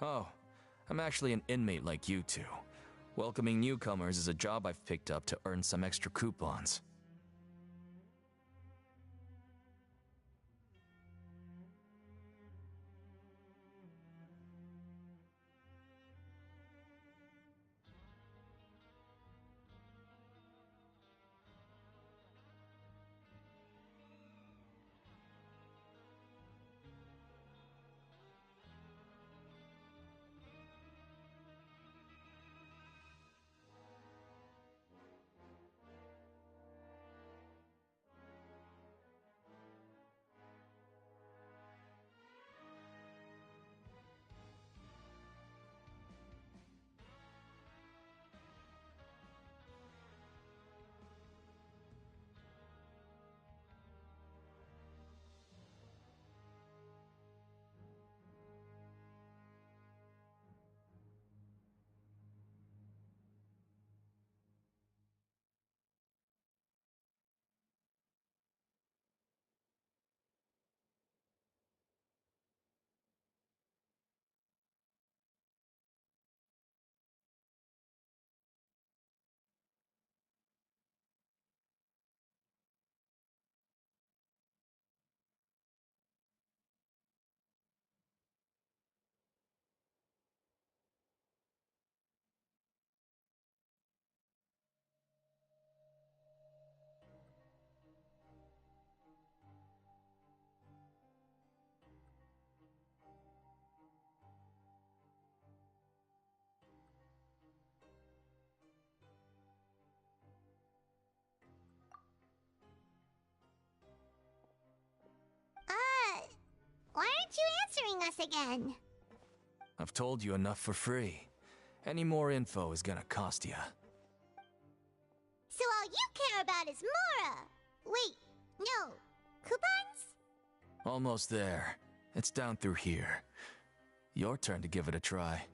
Oh, I'm actually an inmate like you two. Welcoming newcomers is a job I've picked up to earn some extra coupons. Why aren't you answering us again? I've told you enough for free. Any more info is gonna cost ya. So all you care about is Mora! Wait, no. Coupons? Almost there. It's down through here. Your turn to give it a try.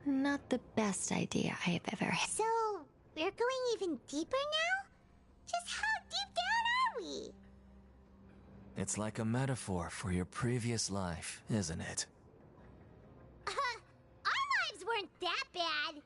Not the best idea I have ever had. So, we're going even deeper now? Just how deep down are we? It's like a metaphor for your previous life, isn't it? Our lives weren't that bad.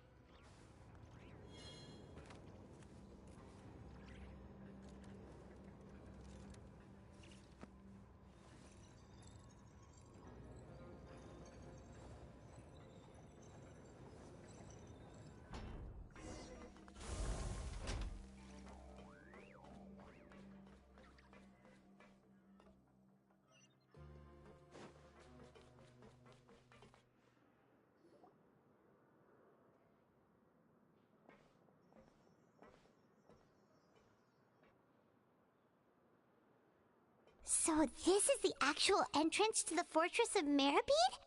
So this is the actual entrance to the Fortress of Meribed?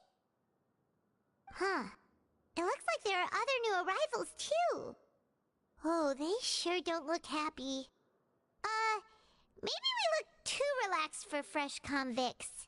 Huh. It looks like there are other new arrivals, too. Oh, they sure don't look happy. Maybe we look too relaxed for fresh convicts.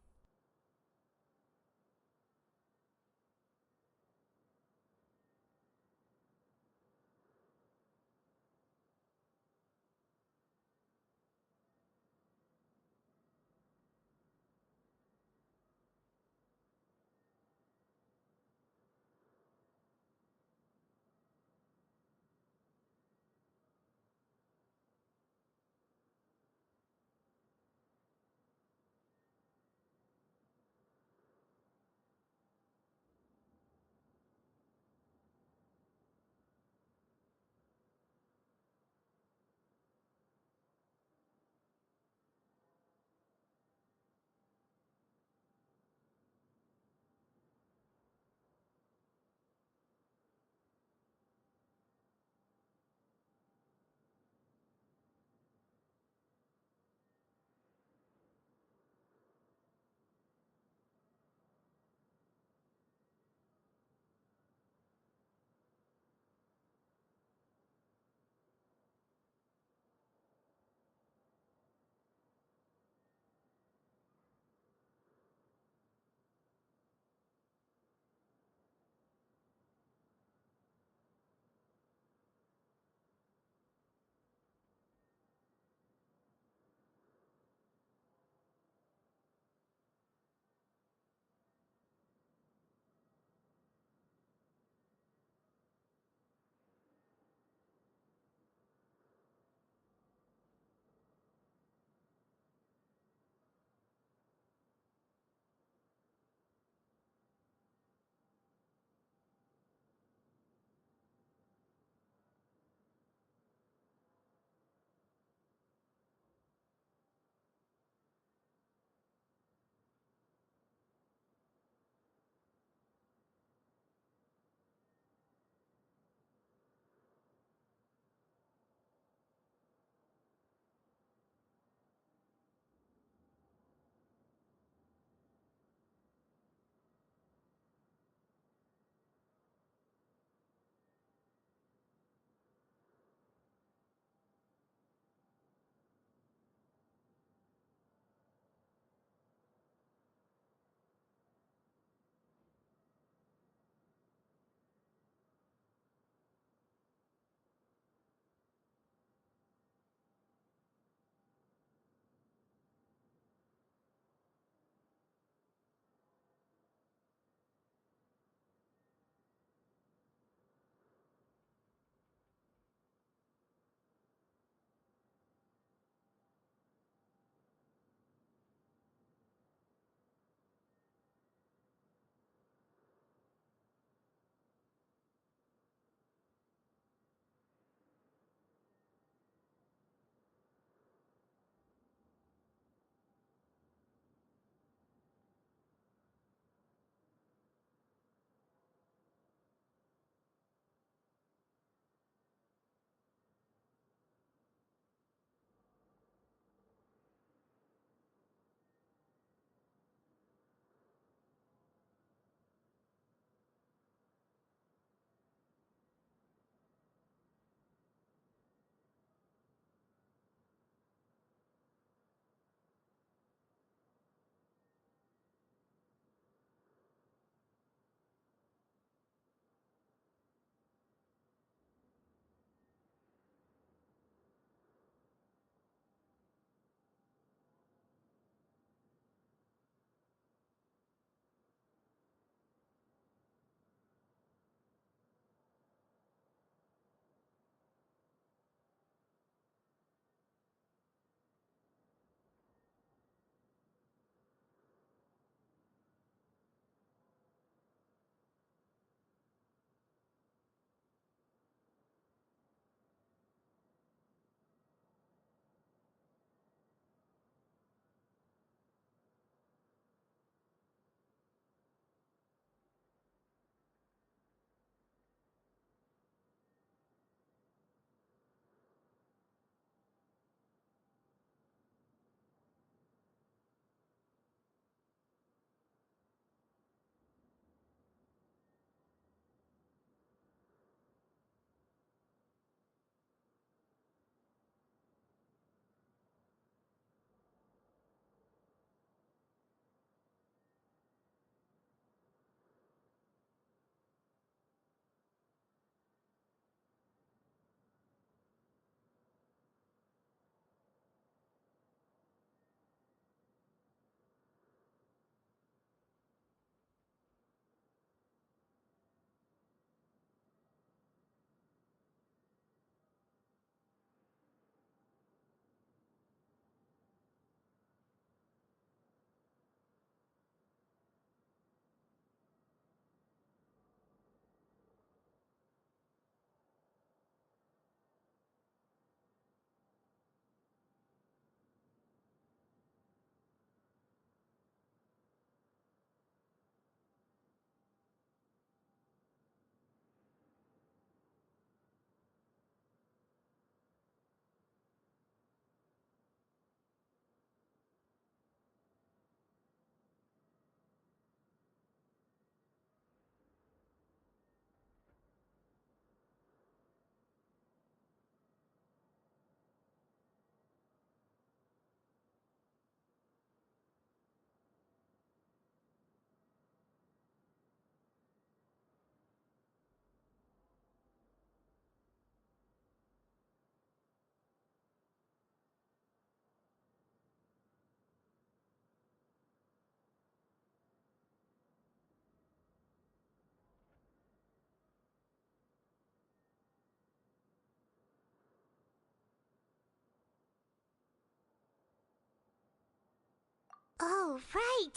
Oh, right.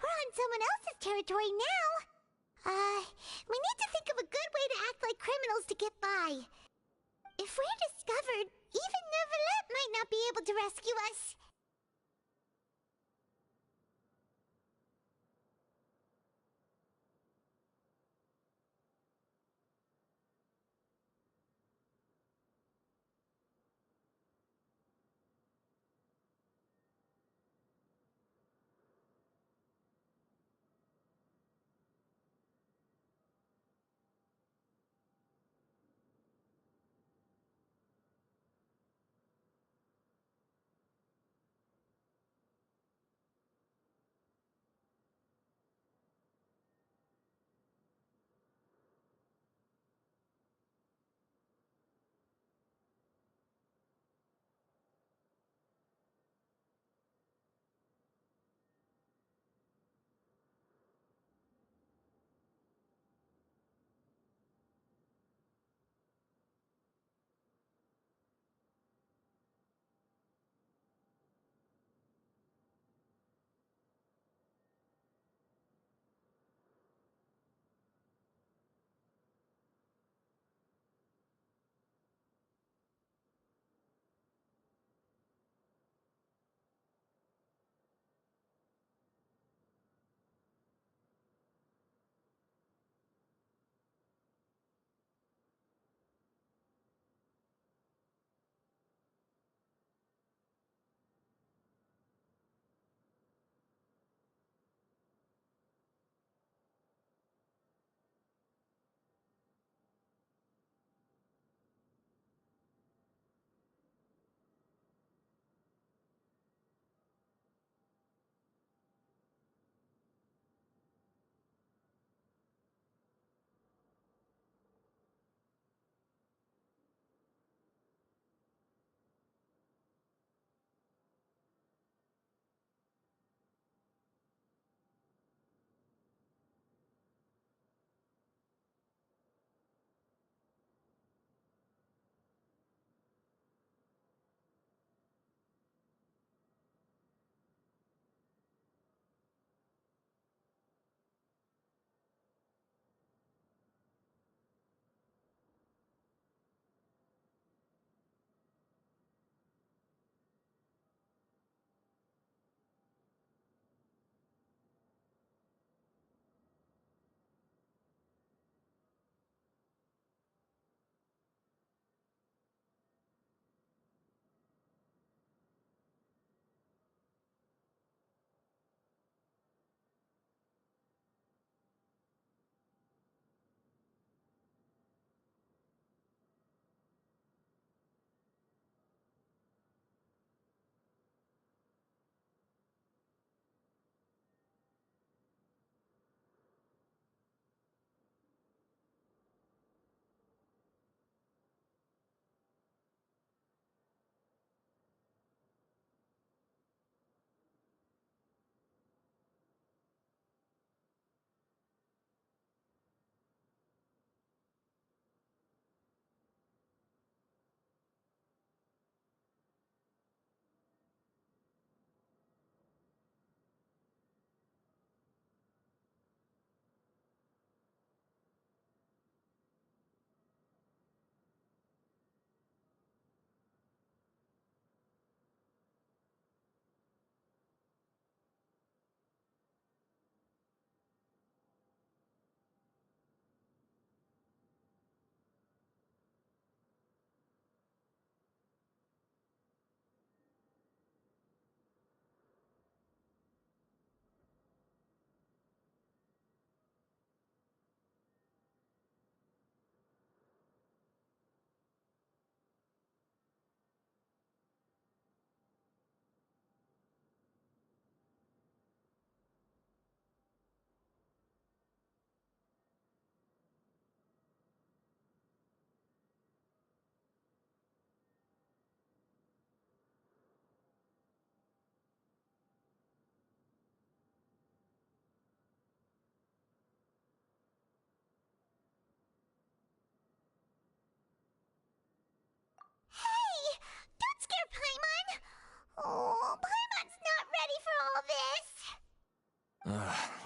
We're on someone else's territory now. We need to think of a good way to act like criminals to get by. If we're discovered, even Neuvillette might not be able to rescue us.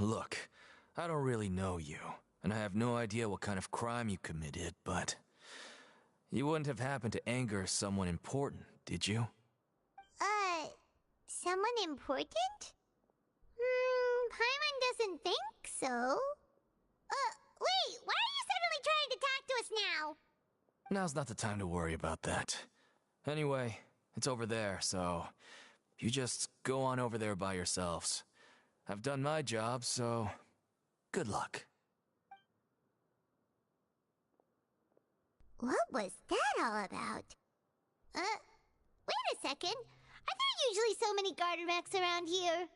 Look, I don't really know you, and I have no idea what kind of crime you committed, but you wouldn't have happened to anger someone important, did you? Someone important? Paimon doesn't think so. Wait, why are you suddenly trying to talk to us now? Now's not the time to worry about that. Anyway, it's over there, so you just go on over there by yourselves. I've done my job, so good luck. What was that all about? Wait a second. Are there usually so many Garderex around here?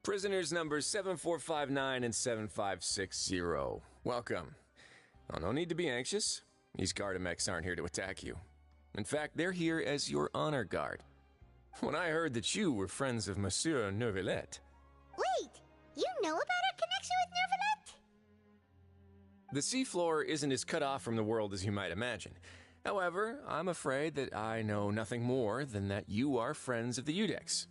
Prisoners numbers 7459 and 7560. Welcome. Oh, no need to be anxious. These Gardamex aren't here to attack you. In fact, they're here as your honor guard. When I heard that you were friends of Monsieur Neuvillette... Wait, you know about our connection with Neuvillette? The seafloor isn't as cut off from the world as you might imagine. However, I'm afraid that I know nothing more than that you are friends of the Udex.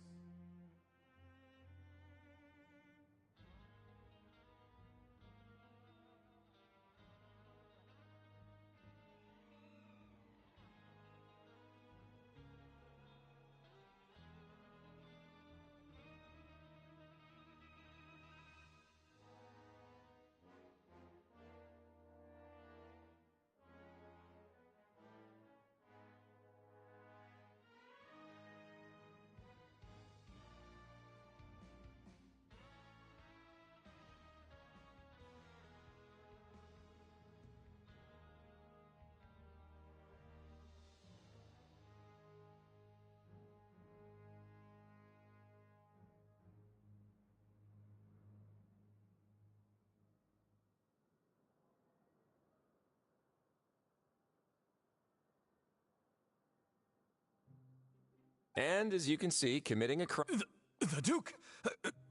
And, as you can see, committing a crime... The Duke!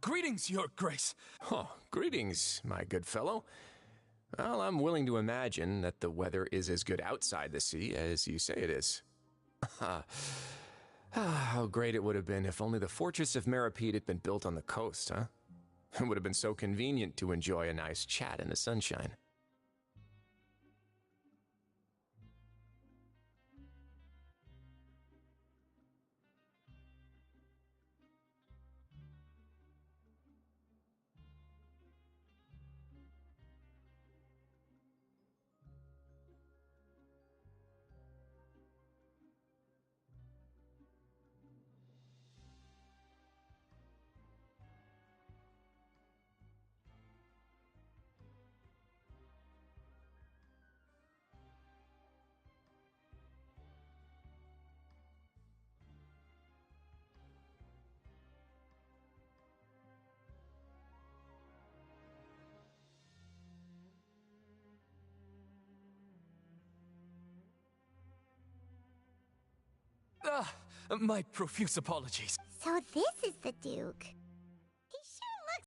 Greetings, Your Grace! Oh, greetings, my good fellow. Well, I'm willing to imagine that the weather is as good outside the sea as you say it is. How great it would have been if only the Fortress of Meripede had been built on the coast, huh? It would have been so convenient to enjoy a nice chat in the sunshine. My profuse apologies. So this is the Duke.